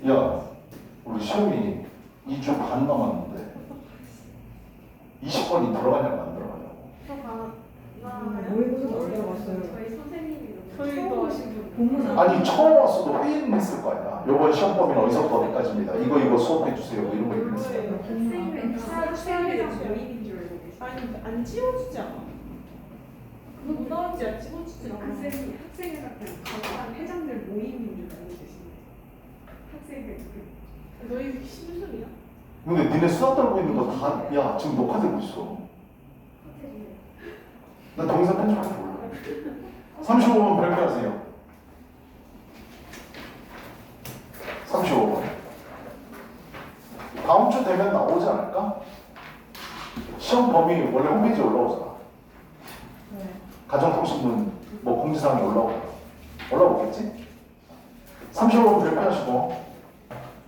야, 우리 시험이 2주 반 남았는데 20번이 들어가냐고 안 들어가냐고. 모의고사 안 들어갔어요. 저희 선생님이 저희도 하신 분. 본문 아니 처음 왔어도 회의는 했을 거 아니야. 요번 시험 범위는 어디서부터 어디까지입니다. 이거 수업해 주세요. 뭐 이런 거 얘기했어요. 학생회장 모임인 줄 알고 계세요. 아니 안 지워지지 않아? 그거 못 나오지 안 지워지지 않아? 학생회장 가관 회장들 모임인 줄 알고 계시네. 학생회 너희 심순이야? 근데 니네 수학 떨고 있는 거 다, 야 지금 녹화되고 있어. 나 동영상 편집할 줄 몰라. 35번 발표하세요. 35번. 다음 주 되면 나오지 않을까? 시험 범위 원래 홈페이지에 올라오잖아. 네. 가정통신문 뭐 공지사항이 올라오겠지? 35번 발표하시고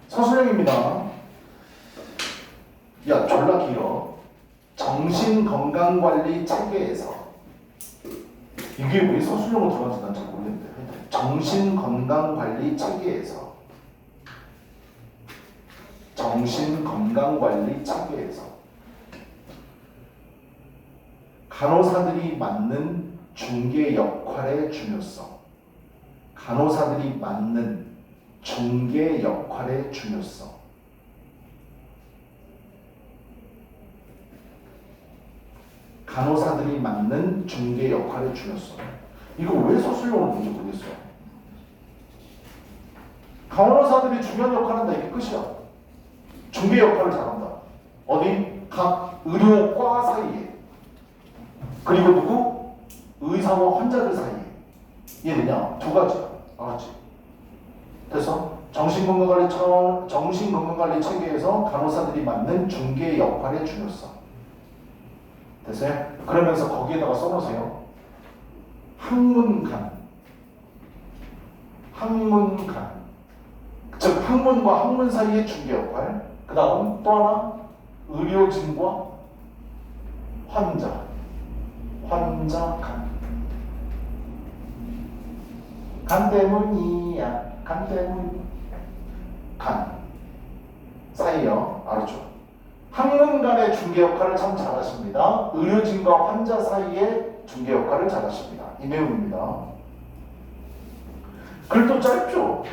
서술형입니다. 야 졸라 길어. 정신건강관리 체계에서 이게 왜 서술형으로 들어간지 난 잘 모르겠는데 정신건강관리 체계에서 간호사들이 맡는 중개 역할의 중요성. 간호사들이 맡는 중개 역할의 중요성. 간호사들이 맡는 중개 역할의 중요성. 이거 왜 서술형으로 뭔지 모르겠어요. 간호사들이 중요한 역할을 한다. 이게 끝이야. 중개 역할을 잘한다. 어디? 각 의료과 사이에. 그리고 누구? 의사와 환자들 사이에. 이해되냐? 두 가지야. 알았지? 그래서 정신건강관리 체계에서 간호사들이 맡는 중개 역할의 중요성. 됐어요? 그러면서 거기에다가 써놓으세요. 학문간. 즉 학문과 학문 사이의 중개 역할. 그 다음 또 하나 의료진과 환자 간 때문이야. 간 사이요. 알았죠? 학문 간의 중개 역할을 참 잘하십니다. 의료진과 환자 사이의 중개 역할을 잘하십니다. 이 내용입니다. 글도 짧죠?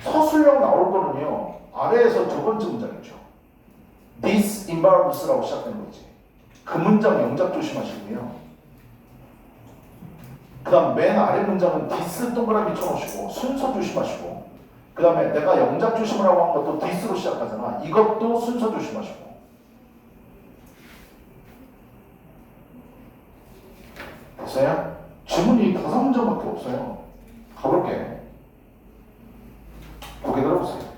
서술형 나올 거는요. 아래에서 두 번째 문장이죠. This involves라고 시작되는 거지. 그 문장 영작 조심하시고요. 그 다음 맨 아래 문장은 this 동그라미 쳐놓으시고 순서 조심하시고 그 다음에 내가 영작 조심하라고 한 것도 this로 시작하잖아. 이것도 순서 조심하시고 됐어요? 지문이 5문장밖에 없어요. 가볼게. 고개 들어보세요.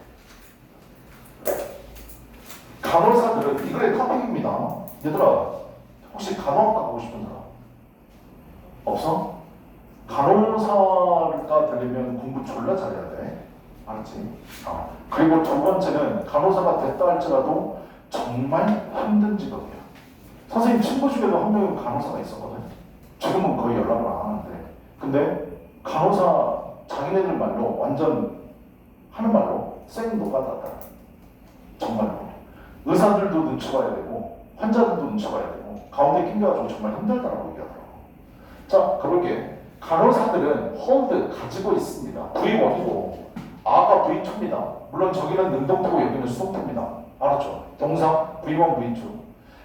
간호사들은 이거의 토픽입니다. 얘들아 혹시 간호학과 가고 싶은 사람? 없어? 간호사가 되려면 공부 졸라 잘해야 돼. 알았지? 그리고 두 번째는 간호사가 됐다 할지라도 정말 힘든 직업이야. 선생님 친구 중에도 한 명은 간호사가 있었거든. 지금은 거의 연락을 안 하는데. 근데 간호사 자기네들 말로 완전 하는 말로 생노가다다. 정말로. 의사들도 눈치 봐야 되고 환자들도 눈치 봐야 되고 가운데 낑겨가지고 정말 힘들다라고 얘기하더라고. 자, 가볼게. 간호사들은 hold 가지고 있습니다. V1이고 아가 V2입니다. 물론 저기는 능동태고 여기는 수동태입니다. 알았죠? 동사 V1, V2.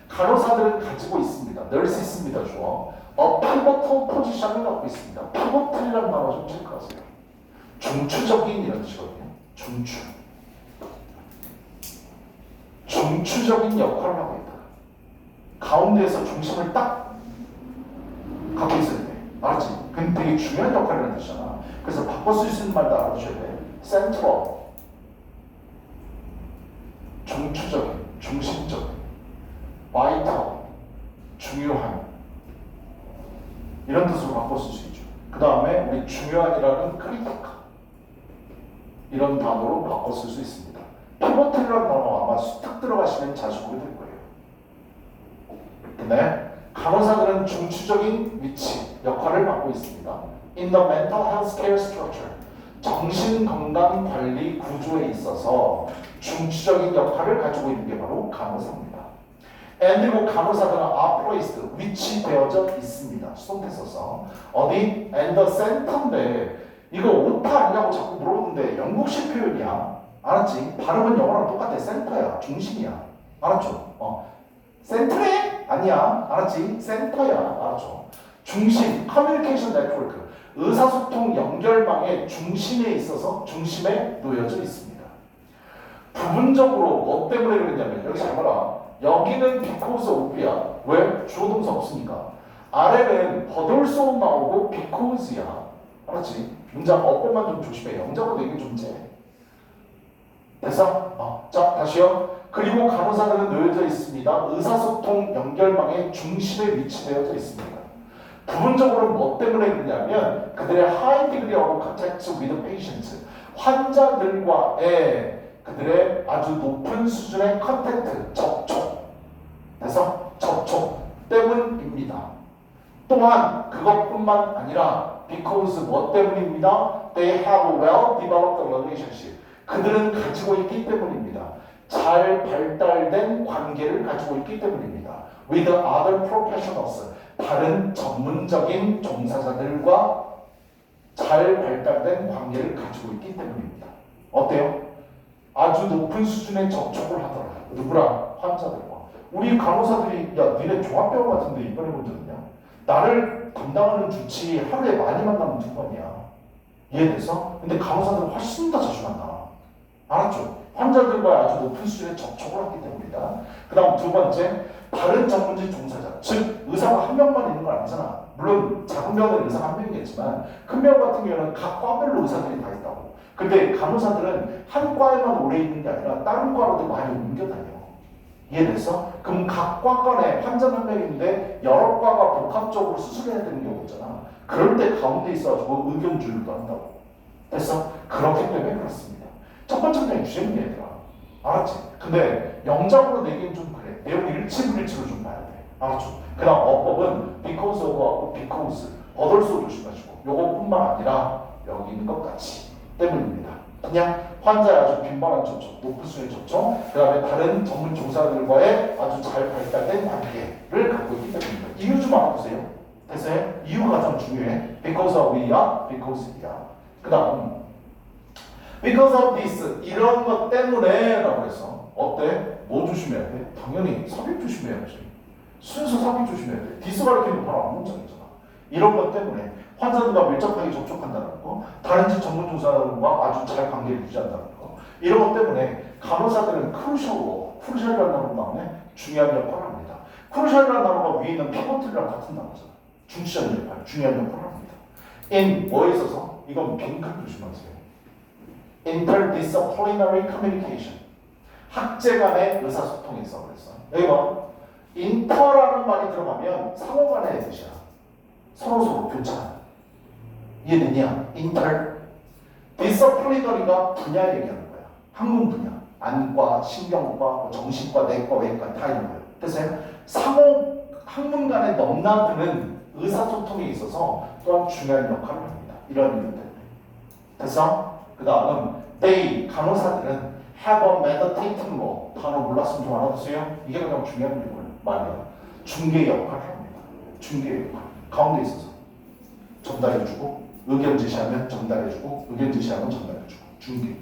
간호사들은 가지고 있습니다. nurse 있습니다. 주어. pivotal position을 갖고 있습니다. pivotal이라는 단어 좀 체크하세요. 중추적인 이런 뜻이거든요. 중추적인 역할을 하고 있다. 가운데에서 중심을 딱 갖고 있어야 돼. 알았지? 그건 되게 중요한 역할이라는 뜻이잖아. 그래서 바꿔 쓸 수 있는 말도 알아두셔야 돼. central, 중추적인, 중심적인, vital, 중요한 이런 뜻으로 바꿔 쓸 수 있죠. 그 다음에 우리 중요한이라는 critical 이런 단어로 바꿔 쓸 수 있습니다. 피보틀이라는 단어 아마 탁 들어가시면 자주 보게 될 거예요. 근데 간호사들은 중추적인 위치, 역할을 맡고 있습니다. in the mental health care structure. 정신건강관리 구조에 있어서 중추적인 역할을 가지고 있는 게 바로 간호사입니다. and 그리고 간호사들은 are placed, 위치되어져 있습니다. 수동태 써서. 어디? and the center인데 이거 오타 아니냐고 자꾸 물어보는데 영국식 표현이야. 알았지? 발음은 영어랑 똑같아. 센터야. 중심이야. 알았죠? 센터에? 아니야. 알았지? 센터야. 알았죠? 중심, 커뮤니케이션 네트워크, 의사소통 연결망의 중심에 있어서 중심에 놓여져 있습니다. 부분적으로 뭐 때문에 그랬냐면 여기 잘 봐라. 여기는 because of야. 왜? 주어 동사 없으니까. 아래는 but also 나오고 because야. 알았지? 문장 어법만 좀 조심해. 영작으로 이게 좀 재. 됐어? 자, 다시요. 그리고 간호사들은 놓여져 있습니다. 의사소통 연결망의 중심에 위치되어져 있습니다. 부분적으로 뭐 때문에 그러냐면 그들의 high degree of contact with patients, 환자들과의 그들의 아주 높은 수준의 컨택트, 접촉, 그래서 접촉 때문입니다. 또한 그것뿐만 아니라 because 뭐 때문입니다. They have well developed relationship. 그들은 가지고 있기 때문입니다. 잘 발달된 관계를 가지고 있기 때문입니다. With other professionals. 다른 전문적인 종사자들과 잘 발달된 관계를 가지고 있기 때문입니다. 어때요? 아주 높은 수준의 접촉을 하더라. 누구랑? 환자들과. 우리 간호사들이 야 니네 종합병원 같은데 입원해 본 적 있냐? 나를 담당하는 주치 하루에 많이 만나면 2번이야. 이해돼서? 근데 간호사들은 훨씬 더 자주 만나. 알았죠? 환자들과 아주 높은 수준의 접촉을 하기 때문이다. 그 다음 두 번째, 다른 전문직 종사자, 즉 의사가 한 명만 있는 건 아니잖아. 물론 작은 병원은 의사가 한 명이겠지만 큰 병원 같은 경우는 각 과별로 의사들이 다 있다고. 근데 간호사들은 한 과에만 오래 있는 게 아니라 다른 과로도 많이 옮겨 다녀. 이해됐어? 그럼 각 과 간에 환자 한 명인데 여러 과가 복합적으로 수술해야 되는 경우 있잖아. 그럴 때 가운데 있어가지고 의견 조율도 한다고. 됐어? 그렇기 때문에 그렇습니다. 첫 번째 문장이 주제는 얘들아. 알았지? 근데 영작으로 내기는 좀 그래. 내용 일치불일치로 좀 봐야 돼. 알았죠? 그 다음 어법은 because of하고 because, 얻을수 조심하시고 요것뿐만 아니라 여기 있는 것 같이 때문입니다. 그냥 환자의 아주 빈번한 접촉, 높은 수준의 접촉, 그 다음에 다른 전문 종사들과의 아주 잘 발달된 관계를 갖고 있기 때문입니다. 이유 좀 알아보세요. 됐어요? 이유가 가장 중요해. because of이야, because이야. 그 다음 because of this, 이런 것 때문에 라고 해서 어때? 뭐 조심해야 돼? 당연히 삽입 조심해야지. 순수 삽입 조심해야 돼. this 가리키는 바로 앞문장이잖아. 이런 것 때문에 환자들과 밀접하게 접촉한다는 거, 다른 전문 종사들과 아주 잘 관계를 유지한다는 거, 이런 것 때문에 간호사들은 크루셜이라는 단어가 나오네. 중요한 역할을 합니다. 크루셜이라는 단어가 위에 있는 피보틀이랑 같은 단어잖아. 중추적인 역할, 중요한 역할을 합니다. in 뭐에 있어서? 이건 빈칸 조심하세요. interdisciplinary communication, 학제 간의 의사소통에서. 그래서 여기 봐, 인터라는 말이 들어가면 상호 간의 뜻이야. 서로 교차. 이해되냐? interdisciplinary가 분야 얘기하는 거야. 학문 분야, 안과, 신경과, 정신과, 내과, 외과 다 있는 거예요. 그래서 상호 학문 간의 넘나드는 의사소통에 있어서 또한 중요한 역할을 합니다. 이런 이유 때문에. 됐어? 그 다음은 they, 간호사들은 have a meditating role. 단어 몰랐으면 좀 알아두세요. 이게 가장 중요한 말이야. 중개 역할을 합니다. 중개 역할. 가운데 있어서 전달해주고, 의견 제시하면 전달해주고, 의견 제시하면 전달해주고. 중개.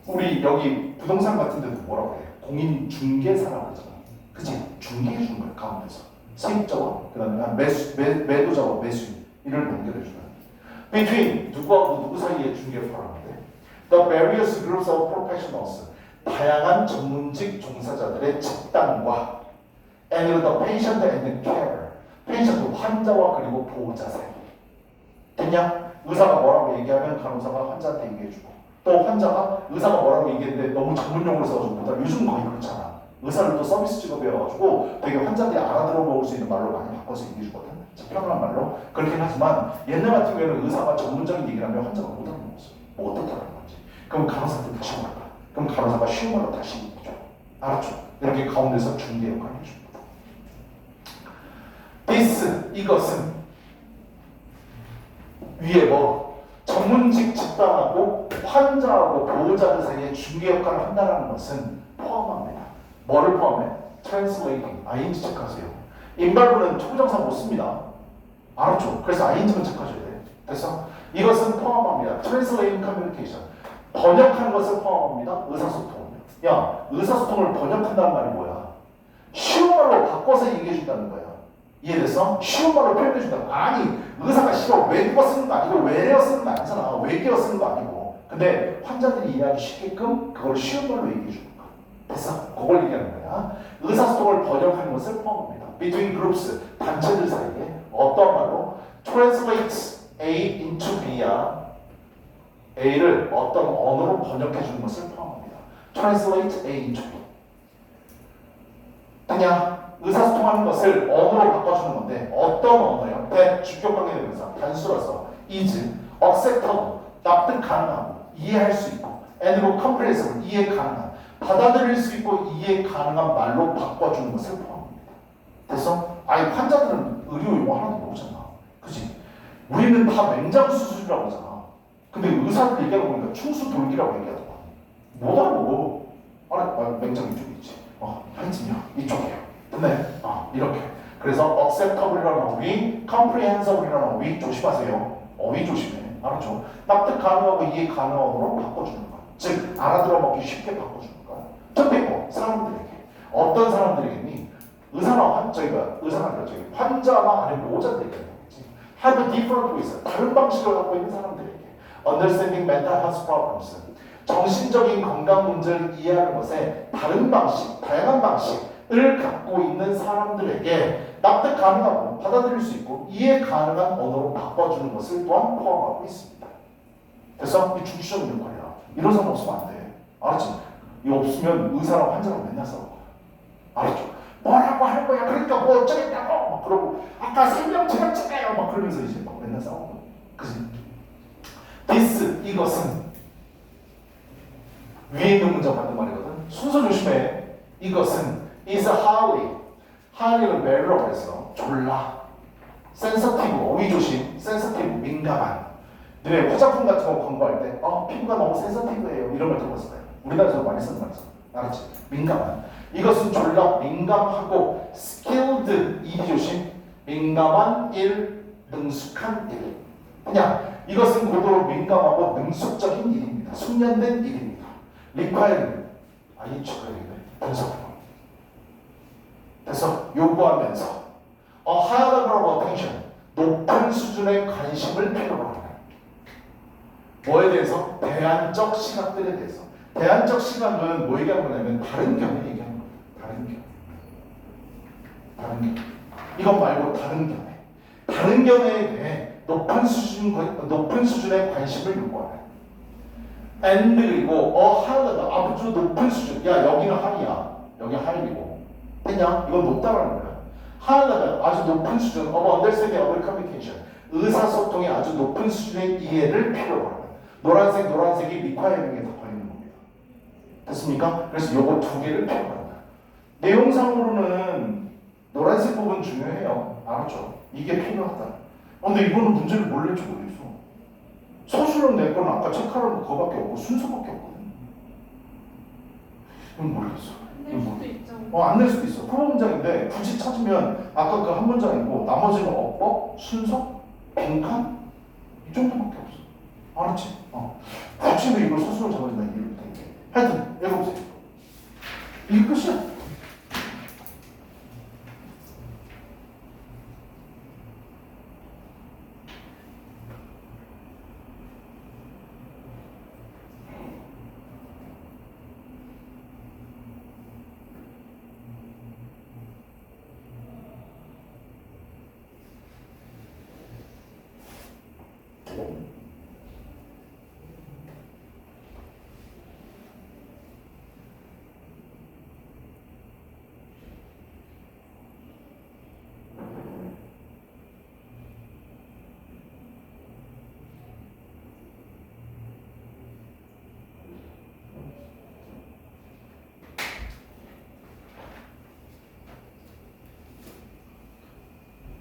우리 여기 부동산 같은 데도 뭐라고 해? 공인 중개사라고 하잖아. 그치? 중개해주는 거야, 가운데서. 세입자와, 그 다음에 매도자와 매수인, 이를 연결해주는. between, 누구하고 누구 사이에 중개 역할을 하는데, the various groups of professionals, 다양한 전문직 종사자들의 집단과 and the patient and carer, patient, 환자와 그리고 보호자 사이. 됐냐? 의사가 뭐라고 얘기하면 간호사가 환자한테 얘기해주고, 또 환자가 의사가 뭐라고 얘기했는데 너무 전문용어로 써가지고 못하면 요즘 거의 그렇잖아. 의사를 또 서비스 직업이어가지고 되게 환자들이 알아들어 먹을 수 있는 말로 많이 바꿔서 얘기해주거든. 편안한 말로. 그렇긴 하지만 옛날 같은 경우에는 의사가 전문적인 얘기를 하면 환자가 못 알아먹었어. 뭐 어떻다는 건지. 그럼 간호사한테 다시 말할까? 그럼 간호사가 쉬운 말로 다시 얘기해줘. 알았죠? 이렇게 가운데서 중개 역할을 해줍니다. this, 이것은 위에 뭐 전문직 집단하고 환자하고 보호자들 사이에 중개 역할을 한다는 것은 포함합니다. 뭐를 포함해? translating, ing 체크하세요. 인발부는 초부정사 못 씁니다. 알았죠? 그래서 ing만 체크하셔야 돼. 됐어? 이것은 포함합니다. translating communication. 번역하는 것을 포함합니다. 의사소통. 야, 의사소통을 번역한다는 말이 뭐야? 쉬운 말로 바꿔서 얘기해준다는 거야. 이해됐어? 쉬운 말로 표현해준다는 거야. 아니, 의사가 싫어. 외국어 쓰는 거 아니고 외래어 쓰는 거 아니잖아. 외계어 쓰는 거 아니고. 근데 환자들이 이해하기 쉽게끔 그걸 쉬운 말로 얘기해주는 거야. 됐어? 그걸 얘기하는 거야. 의사소통을 번역하는 것을 포함합니다. Between groups, 단체들 사이에 어떤 말로 translate A into B야. A를 어떤 언어로 번역해주는 것을 포함합니다. Translate A into B. 그냥 의사소통하는 것을 언어로 바꿔주는 건데 어떤 언어요? 주격관계된 의사, 단수라서 is, acceptable, 납득 가능하고 이해할 수 있고 and로 comprehensible, 이해 가능한 받아들일 수 있고 이해 가능한 말로 바꿔주는 것을 포함합니다. 됐어? 아니 환자들은 의료 용어 하나도 모르잖아. 그치? 우리는 다 맹장수술이라고 하잖아. 근데 의사들 얘기하다 보니까 충수돌기라고 얘기하더만. 못 알아보고. 맹장 이쪽에 있지. 하여튼요. 이쪽이에요. 근데 이렇게. 그래서 acceptable이라는 어휘, comprehensible이라는 어휘 조심하세요. 어휘 조심해. 알았죠? 납득 가능하고 이해 가능한 언어로 바꿔주는 거야. 즉 알아들어 먹기 쉽게 바꿔주는 거야. 특히 사람들에게. 어떤 사람들이겠니? 의사나 환자나 아니면 보호자들에게 have a different ways, 다른 방식을 갖고 있는 사람들에게 understanding mental health problems, 정신적인 건강 문제를 이해하는 것에 다른 방식, 다양한 방식을 갖고 있는 사람들에게 납득 가능하고 받아들일 수 있고 이해 가능한 언어로 바꿔주는 것을 또한 포함하고 있습니다. 그래서 이 중추적인 역할이야. 이런 사람 없으면 안 돼. 알았지? 이거 없으면 의사랑 환자랑 맨날 싸울 거야. 알았죠? 뭐라고 할 거야? 그러니까 뭐 어쩌겠다고 막 그러고 아까 설명처럼 찍어요 막 그러면서 이제 막 맨날 싸우고. 그지? this 이것은 위에 있는 문장 맞는 말이거든. 순서 조심해. 이것은 is highly는 very라고 했어. 졸라 sensitive, 어휘 조심. sensitive, 민감한. 너네 화장품 같은 거 광고할 때 피부가 너무 센서티브해요 이런 말 들어봤을 거야. 우리나라에서 많이 쓰는 말이죠. 알았지? 민감한. 이것은 졸라 민감하고 skilled, 이 조심. 민감한 일, 능숙한 일. 그냥 이것은 고도로 민감하고 능숙적인 일입니다. 숙련된 일입니다. requiring, IH가 되겠네. 분석. 그래서 요구하면서 high level of attention, 높은 수준의 관심을 필요로 하는. 뭐에 대해서? 대안적 시각들에 대해서. 대안적 시각은 뭐 얘기하는 거냐면 다른 견해 얘기하는 거예요. 다른 견해. 이것 말고 다른 견해. 다른 견해에 대해 높은 수준의 관심을 요구하는. and 그리고 하이가 아주 높은 수준. 야 여기는 하이야. 여기 하이고. 그냥 이건 높다라는 거야. 하이가 아주 높은 수준. of understanding of communication. 의사소통의 아주 높은 수준의 이해를 필요로 하는. 노란색이 리콰이어링에 덮어 있는 겁니다. 됐습니까? 그래서 요거 두 개를 필요로 한다. 내용상으로는 노란색 부분 중요해요. 알았죠? 이게 필요하다. 근데 이거는 문제를 뭘 낼지 모르겠어. 서술은 낼 거는 아까 체크하는 그거밖에 없고 순서밖에 없거든. 이건 모르겠어. 낼 수도 있죠. 안 낼 수도 있어. 프로 문장인데 굳이 찾으면 아까 그 한 문장이고 나머지는 어법, 순서, 빈칸 이 정도밖에 없어. 알았지? 굳이 왜 이걸 서술로 잡아준다 이해를 못하겠네. 하여튼 읽어보세요. 이게 끝이야.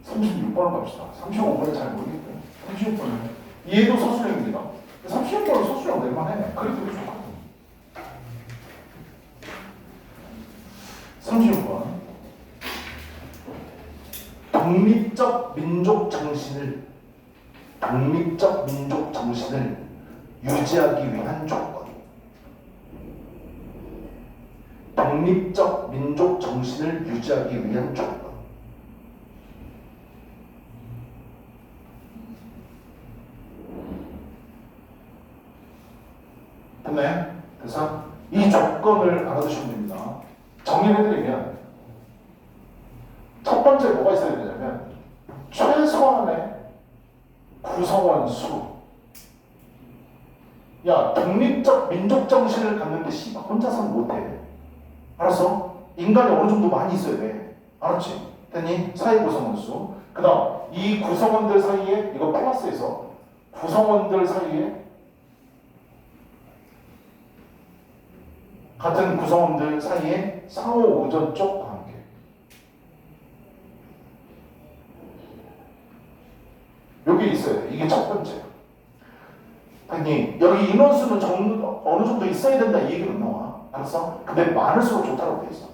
(36번) 갑시다. 35번은 잘 모르겠고요. 36번은 얘도 서술형입니다. 36번은 서술형 낼만해. 그래도 되게 좋거든. 36번 독립적 민족 정신을 유지하기 위한 조건. 독립적 민족 정신을 유지하기 위한 조건. 됐나요? 그래서 이 조건을 알아두시면 됩니다. 정리를 해드리면 첫 번째 뭐가 있어야 되냐면 최소한의 구성원 수. 야, 독립적 민족 정신을 갖는데 씨발 혼자서는 못해. 알았어? 인간이 어느 정도 많이 있어야 돼. 알았지? 됐니? 사회 구성원 수. 그 다음 이 구성원들 사이에 이거 플러스해서 구성원들 사이에 같은 구성원들 사이에 상호 의존적 관계. 여기 있어야 돼. 이게 첫 번째. 아니 여기 인원수는 어느 정도 있어야 된다 이 얘기는 나와. 알았어? 근데 많을수록 좋다고 돼 있어.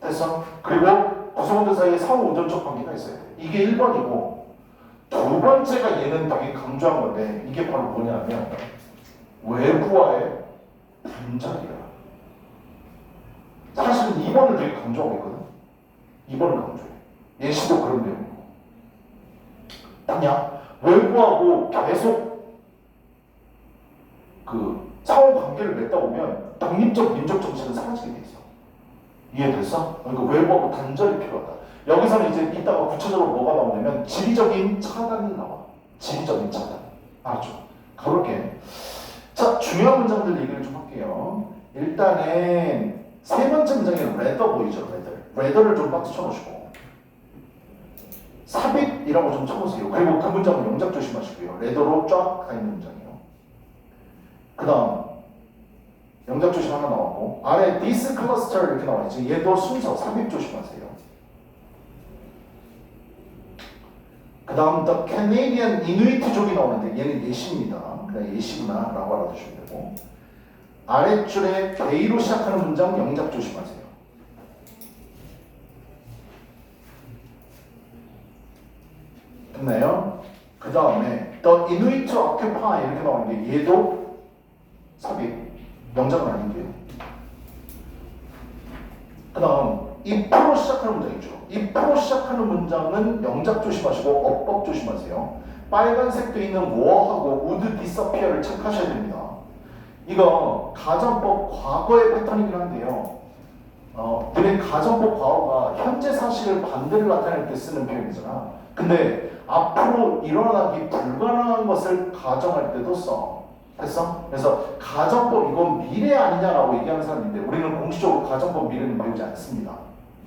됐어? 그리고 구성원들 사이에 상호 의존적 관계가 있어야 돼. 이게 1번이고 두 번째가 얘는 되게 강조한 건데 이게 바로 뭐냐면 외부와의 분절이야. 사실은 2번을 되게 강조하고 있거든. 2번을 강조해. 예시도 그런 내용이고. 아니야. 외부하고 계속 그 상호 관계를 맺다 보면 독립적 민족 정신은 사라지게 돼 있어. 이해됐어? 그러니까 외부하고 단절이 필요하다. 여기서는 이제 이따가 구체적으로 뭐가 나오냐면 지리적인 차단이 나와. 지리적인 차단. 알았죠? 그렇게. 자, 중요한 문장들 얘기를 좀 할게요. 일단은 세 번째 문장에는 레더 보이죠? 레더를 좀 박스 쳐놓으시고 삽입이라고 좀 쳐보세요. 그리고 그 문장은 영작 조심하시고요. 레더로 쫙 가있는 문장이에요. 그 다음 영작 조심 하나 나왔고 아래 this cluster 이렇게 나와있지. 얘도 순서 삽입 조심하세요. 그 다음 the Canadian 이누이트족이 나오는데 얘는 예시입니다. 그냥 예시구나 라고 알아두시면 되고 아랫줄에 they로 시작하는 문장 영작 조심하세요. 됐나요? 그 다음에 the Inuit occupy 이렇게 나오는데 얘도 삽입, 영작은 아닌데요. 그 다음 if로 시작하는 문장이죠. if로 시작하는 문장은 영작 조심하시고 어법 조심하세요. 빨간색 돼 있는 ware하고 would disappear를 체크하셔야 됩니다. 이거 가정법 과거의 패턴이긴 한데요. 근데 가정법 과거가 현재 사실을 반대를 나타낼 때 쓰는 표현이잖아. 근데 앞으로 일어나기 불가능한 것을 가정할 때도 써. 됐어? 그래서 가정법 이건 미래 아니냐라고 얘기하는 사람인데 우리는 공식적으로 가정법 미래는 배우지 않습니다.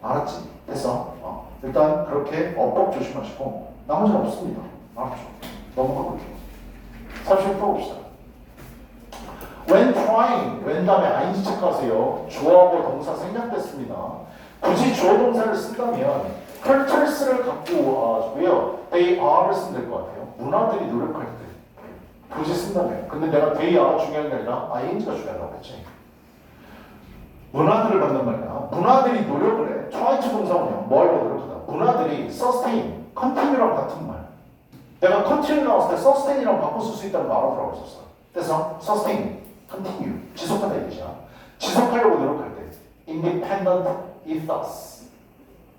알았지? 됐어? 일단 그렇게 어법 조심하시고 나머지는 없습니다. 알았죠? 넘어가 볼게요. 30분 봅시다. When trying, when 다음에 ing 체크하세요. 주어하고 동사 생략됐습니다. 굳이 주어 동사를 쓴다면 cultures를 갖고 they are를 쓰면 될 것 같아요. 문화들이 노력할 때 굳이 쓴다면. 근데 내가 they are 중요한 게 아니라 ing가 중요하다고 했지. 문화들을 받는 말이야. 문화들이 노력을 해. try to 동사원이야. 뭐 하려고 노력하다. 문화들이 sustain, continue랑 같은 말. 내가 continue 나왔을 때 sustain이랑 바꿔 쓸 수 있다는 거 알아보라고 했었어. 그래서 sustain, continue, 지속하다 이거야. 지속하려고 노력할 때 independent ethos,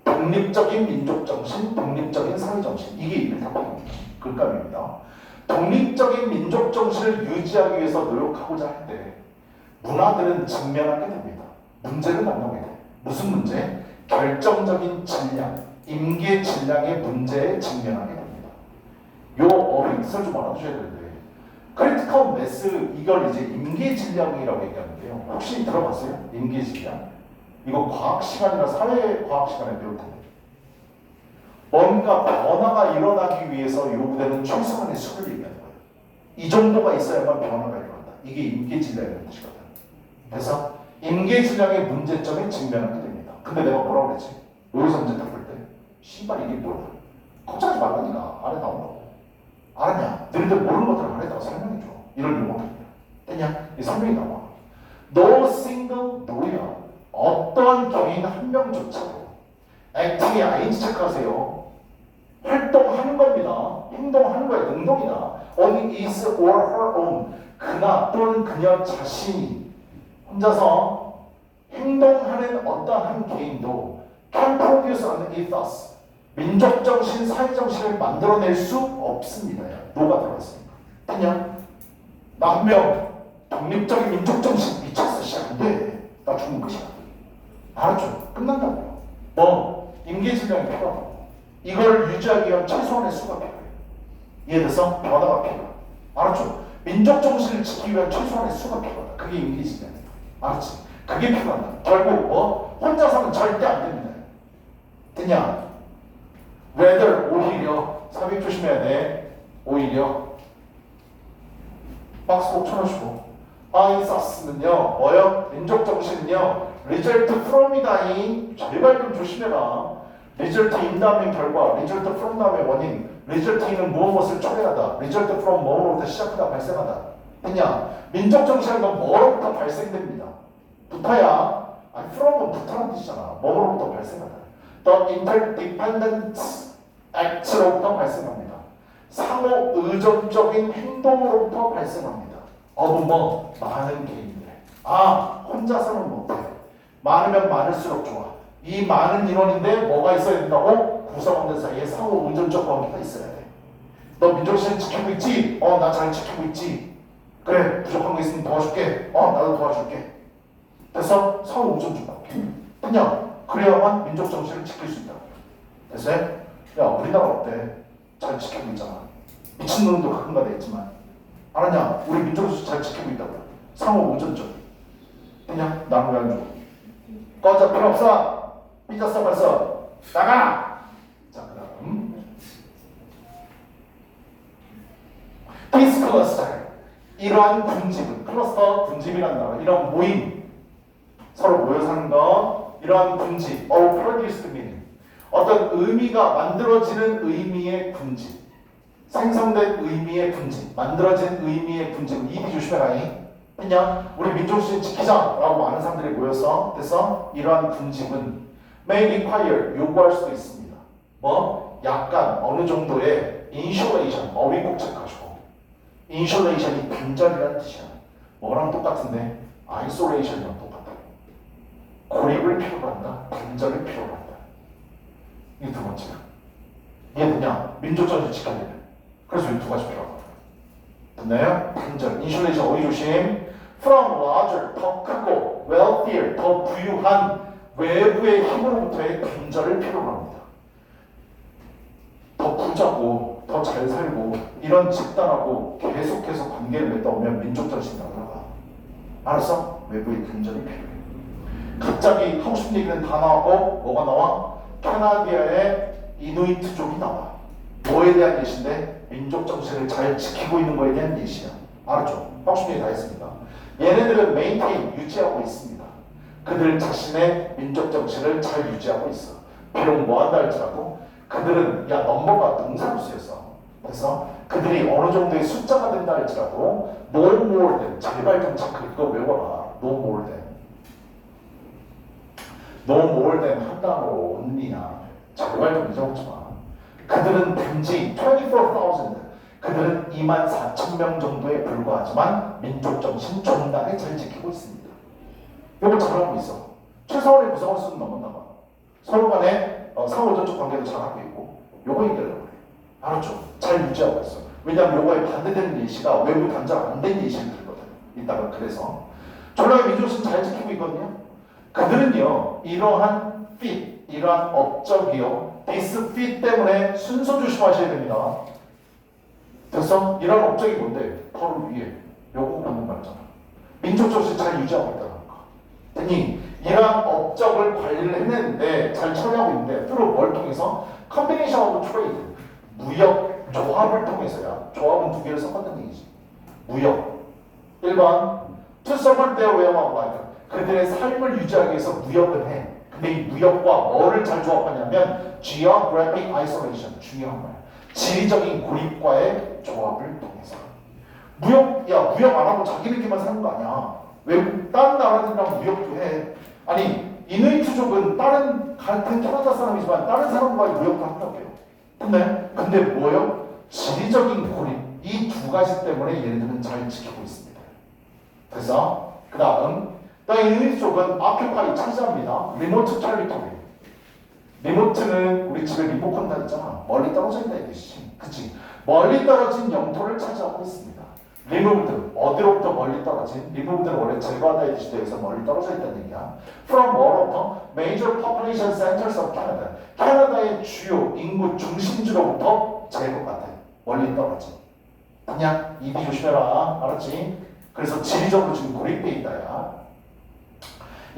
독립적인 민족 정신, 독립적인 사회 정신. 이게 일타평입니다. 글감입니다. 독립적인 민족 정신을 유지하기 위해서 노력하고자 할 때 문화들은 직면하게 됩니다. 문제를 만나게 돼. 무슨 문제? 결정적인 질량, 임계 질량의 문제에 직면하게 됩니다. 요 어휘를 좀 알아두셔야 되는데 크리티컬 매스 이걸 이제 임계 질량이라고 얘기하는데요. 혹시 들어봤어요? 임계 질량? 이거 과학 시간이나 사회 과학 시간에 배울 텐데 뭔가 변화가 일어나기 위해서 요구되는 최소한의 수를 얘기하는 거예요. 이 정도가 있어야만 변화가 일어난다. 이게 임계 질량이라는 뜻이거든. 그래서 임계 질량의 문제점에 직면하게 됩니다. 근데 내가 뭐라고 그랬지? 여기서 문제 딱 볼 때 씨발 이게 뭐야? 걱정하지 말라니까. 안에 나온다고. 알았냐? 너희들 모르는 것들을 안에다가 설명해줘. 이런 용어들이야. 됐냐? 이 설명이 나와. No single 노야. 어떠한 개인 한 명조차도 act이 ing 체크하세요. 활동하는 겁니다. 행동하는 거야. 능동이다. on his or her own. 그나 또는 그녀 자신이 혼자서 행동하는 어떠한 개인도 can produce an ethos. 민족정신, 사회정신을 만들어낼 수 없습니다. 노가 들어갔으니까. 됐냐? 나 한 명 독립적인 민족정신 미쳤어. 씨, 안 돼. 나 죽는 것이야. 알았죠? 끝난다고요. 뭐 임계질량이 필요하고 이걸 유지하기 위한 최소한의 수가 필요해요. 이해돼서? 변화가 필요해. 알았죠? 민족정신을 지키기 위한 최소한의 수가 필요하다. 그게 임계질량이에요. 알았지? 그게 필요하다. 결국 뭐? 혼자서는 절대 안 됩니다. 됐냐? whether 오히려 삽입 조심해야 돼. 오히려 박스 꼭 쳐놓으시고 아이사스는요 뭐요? 민족정신은요 result from이다잉. 제발 좀 조심해라. result in 다음에 결과, result from 다음에 원인, result in은 무엇을 초래하다, result from 뭐로부터 시작하다 발생하다. 됐냐? 민족정신은 건 뭐로부터 발생됩니다. 부터야. 아니 from은 부터라는 뜻이잖아. 뭐로부터 발생하다. The interdependent act로부터 발생합니다. 상호 의존적인 행동으로부터 발생합니다. 뭐 많은 개인들. 혼자서는 못해. 많으면 많을수록 좋아. 이 많은 인원인데 뭐가 있어야 된다고? 구성원들 사이에 상호 의존적 관계가 있어야 돼. 너 민족신을 지키고 있지? 나 잘 지키고 있지. 그래, 부족한 거 있으면 도와줄게. 나도 도와줄게. 됐어? 상호 의존적 관계. 그냥 그래야만 민족 정신을 지킬 수 있다. 됐어요? 야, 우리나라 어때? 잘 지키고 있잖아. 미친놈도 가끔가다 있지만 알았냐? 우리 민족 정신 잘 지키고 있다고요. 상호 의존적. 그냥 나는 왜안 줘? 꺼져, 필요 없어. 삐졌어 벌써. 나가. 자, 그다음 디스클러스터. 이러한 군집은 클러스터 군집이라는 단어. 이런 모임 서로 모여 사는 거. 이러한 군집, produced meaning. 어떤 의미가 만들어지는 의미의 군집. 생성된 의미의 군집. 만들어진 의미의 군집. 이디 조심해라. 그냥 우리 민족주의 지키자라고 많은 사람들이 모여서 돼서 이러한 군집은 may require 요구할 수도 있습니다. 뭐 약간 어느 정도의 insulation. 어휘 꼭 체크하시고. insulation이 단절이라는 뜻이야. 뭐랑 똑같은데 isolation이랑 똑같아. 고립을 필요로 한다. 단절을 필요로 한다. 이게 두 번째야. 이게 뭐냐? 민족정신 지켜야 돼. 그래서 이 두 가지 필요하거든. 됐나요? 단절, 인슐레이션, 어휘 조심. From larger, 더 크고 wealthier, 더 부유한 외부의 힘으로부터의 단절을 필요로 합니다. 더 부자고 더 잘 살고 이런 집단하고 계속해서 관계를 맺다 보면 민족정신이 나타나가. 알았어? 외부의 단절이 필요해. 갑자기 하고 싶은 얘기는 다 나왔고 뭐가 나와? 캐나디아의 이누이트족이 나와. 뭐에 대한 예시인데? 민족정신을 잘 지키고 있는 거에 대한 예시야. 알았죠? 하고 싶은 얘기 다 했습니다. 얘네들은 메인테인 유지하고 있습니다. 그들 자신의 민족정신을 잘 유지하고 있어. 비록 뭐한다 할지라도 그들은 넘버가 동사로 쓰였어. 그래서 그들이 어느 정도의 숫자가 된다 할지라도 no more than. 제발 좀 잠깐 이거 외워라. no more than. no more than 한 단어로 only나 제발 좀 잊어먹지 마. 그들은 단지 24,000. 그들은 24,000명 정도에 불과하지만 민족정신 종단에 잘 지키고 있습니다. 이걸 잘하고 있어. 최소한의 구성원 수는 넘었나 봐. 서로 간에 상호전적 관계도 잘하고 있고 요거 얘기하려고 그래. 알았죠? 잘 유지하고 있어. 왜냐하면 요거에 반대되는 예시가 외부 단절 안 된 예시를 들거든. 이따가 그래서 전략의 민족정신 잘 지키고 있거든요. 그들은요 이러한 fit, 이러한 업적이요 this fit 때문에 순서 조심하셔야 됩니다. 됐어? 이러한 업적이 뭔데? 바로 위에 요거 보는 말이잖아. 민족정신 잘 유지하고 있다는 거. 됐니? 이러한 업적을 관리를 해냈는데 잘 처리하고 있는데 주로 뭘 통해서? combination of trade, 무역 조합을 통해서야. 조합은 두 개를 섞었다는 얘기지. 무역 1번 to support their way of life. 그들의 삶을 유지하기 위해서 무역을 해. 근데 이 무역과 뭐를 잘 조합하냐면 geographic isolation. 중요한 말. 지리적인 고립과의 조합을 통해서. 무역 안 하고 자기네끼만 사는 거 아니야. 외국 다른 나라들이랑 무역도 해. 아니 이누이트족은 같은 캐나다 사람이지만 다른 사람과 무역도 한다고 해요. 근데 뭐요? 지리적인 고립 이 두 가지 때문에 얘네들은 잘 지키고 있습니다. 그래서 그 다음 이누이트족은 occupy 차지합니다. 리모트 테리토리. 리모트는 우리 집에 리모컨 다 있잖아. 멀리 떨어져 있다 이 뜻이지. 그치? 멀리 떨어진 영토를 차지하고 있습니다. removed, 어디로부터 멀리 떨어진? removed는 원래 제거하다의 지대에서 멀리 떨어져 있다는 얘기야. From 뭐로부터? Major population centers of Canada. 캐나다의 주요 인구 중심지로부터 제거가 돼. 멀리 떨어져. 그냥 입이 조심해라. 알았지? 그래서 지리적으로 지금 고립돼 있다야.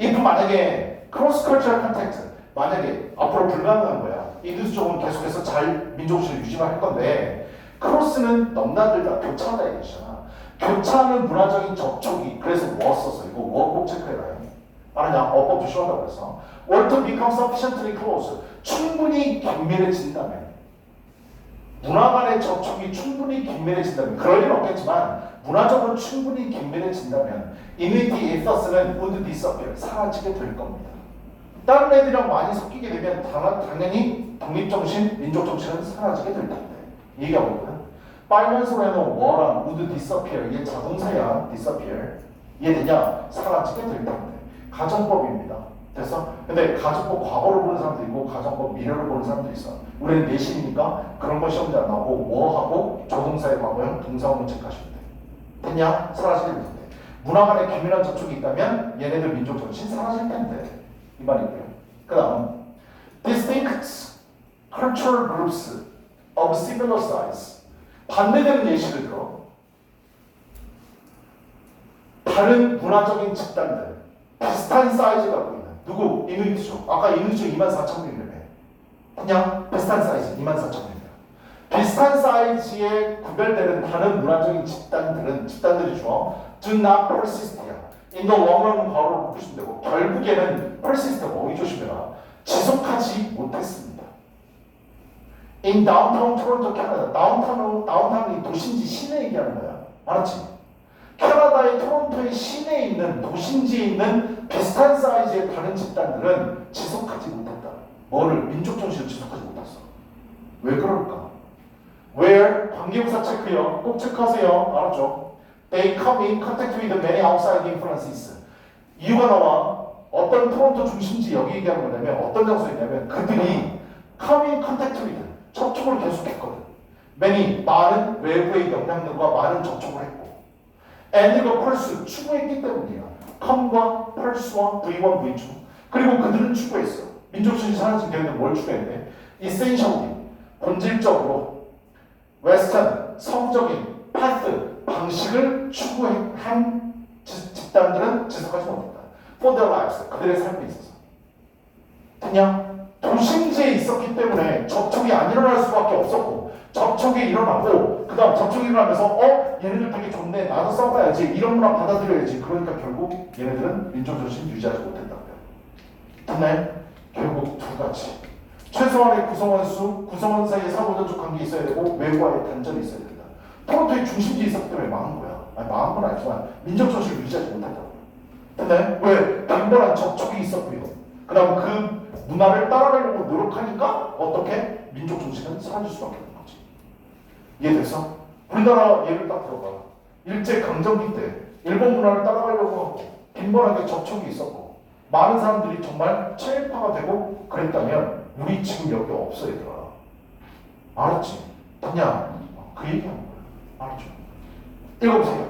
if 만약에 cross cultural contact 만약에 앞으로 불가능한 거야. 이두스 쪽은 계속해서 잘 민족주의를 유지할 건데 크로스는 넘나들다 교차하다 얘기잖아. 교차하는 문화적인 접촉이 그래서 뭐 썼어? 이거 꼭 체크해라요. 아느냐? 어법 조심한다고 그래서 or to become sufficiently close 충분히 긴밀해진다면 문화 간의 접촉이 충분히 긴밀해진다면 그럴 일은 없겠지만 문화적으로 충분히 긴밀해진다면 이미티 에서스는 would disappear 사라지게 될 겁니다. 다른 애들이랑 많이 섞이게 되면 당연히 독립정신, 민족정신은 사라지게 될 텐데 얘기하고 있거든. 빨간색으로 뭐랑 would disappear 이게 자동사야. disappear 이해되냐? 사라지게 될 텐데 가정법입니다. 됐어? 근데 가정법 과거를 보는 사람도 있고 가정법 미래를 보는 사람도 있어. 우리는 내신이니까 그런 거 시험지 안 나오고 뭐하고 조동사의 과거형 동사원문 체크하시면 돼. 됐냐? 사라지게 될 텐데 문화 간의 긴밀한 접촉이 있다면 얘네들 민족정신 사라질 텐데 이 말이고요. 그 다음 distinct cultural groups of similar size 반대되는 예시를 들어 다른 문화적인 집단들 비슷한 사이즈 갖고 있는 누구? 이누이트족 아까 이누이트족 24,000명이라며 그냥 비슷한 사이즈 24,000명이야. 비슷한 사이즈에 구별되는 다른 문화적인 집단들이 주어 do not persist야. in the long run 과거로 보시면 되고 결국에는 persist 어휘 조심해라. 지속하지 못했습니다. in downtown Toronto, Canada. 다운타운이 도심지 시내 얘기하는 거야. 알았지? 캐나다의 토론토의 시내에 있는 도심지에 있는 비슷한 사이즈의 다른 집단들은 지속하지 못했다. 뭐를? 민족정신을 지속하지 못했어. 왜 그럴까? Where 관계부사 체크요. 꼭 체크하세요. 알았죠? They come in contact with many outside influences. 이유가 나와. 어떤 토론토 중심지 여기 얘기하는 거냐면 어떤 장소에 있냐면 그들이 come in contact with 접촉을 계속했거든. many 많은 외부의 영향력과 많은 접촉을 했고 and 이거 펄스 추구했기 때문이야. come과 펄스와 V1, V2 그리고 그들은 추구했어. 민족주의 사라진 걔네들 뭘 추구했네? essentially 본질적으로 웨스턴 서구적인 path 방식을 추구한 집단들은 지속하지 못했다. For their lives 그들의 삶에 있어서 그냥 도심지에 있었기 때문에 접촉이 안 일어날 수밖에 없었고 접촉이 일어나고 그 다음 접촉이 일어나면서 얘네들 되게 좋네 나도 써봐야지 이런 문화 받아들여야지 그러니까 결국 얘네들은 민족정신 유지하지 못했다고요. 근데 결국 두 가지 최소한의 구성원 사이에 사고전적 관계 있어야 되고 외부와의 단절이 있어야 된다. 토론토의 중심지에 있었기 때문에 망한 거야. 아니 망한 건 아니지만 민족정신을 유지하지 못했다고요. 근데 왜? 빈번한 접촉이 있었고요. 그 다음 그 문화를 따라가려고 노력하니까 어떻게? 민족정신은 사라질 수밖에 없는 거지. 이해됐어? 우리나라 예를 딱 들어봐. 일제강점기 때 일본 문화를 따라가려고 하고 빈번하게 접촉이 있었고 많은 사람들이 정말 체일파가 되고 그랬다면 우리 지금 여기 없어 얘들아. 알았지? 그냥 그 얘기하는 거야. 알았죠? 읽어보세요.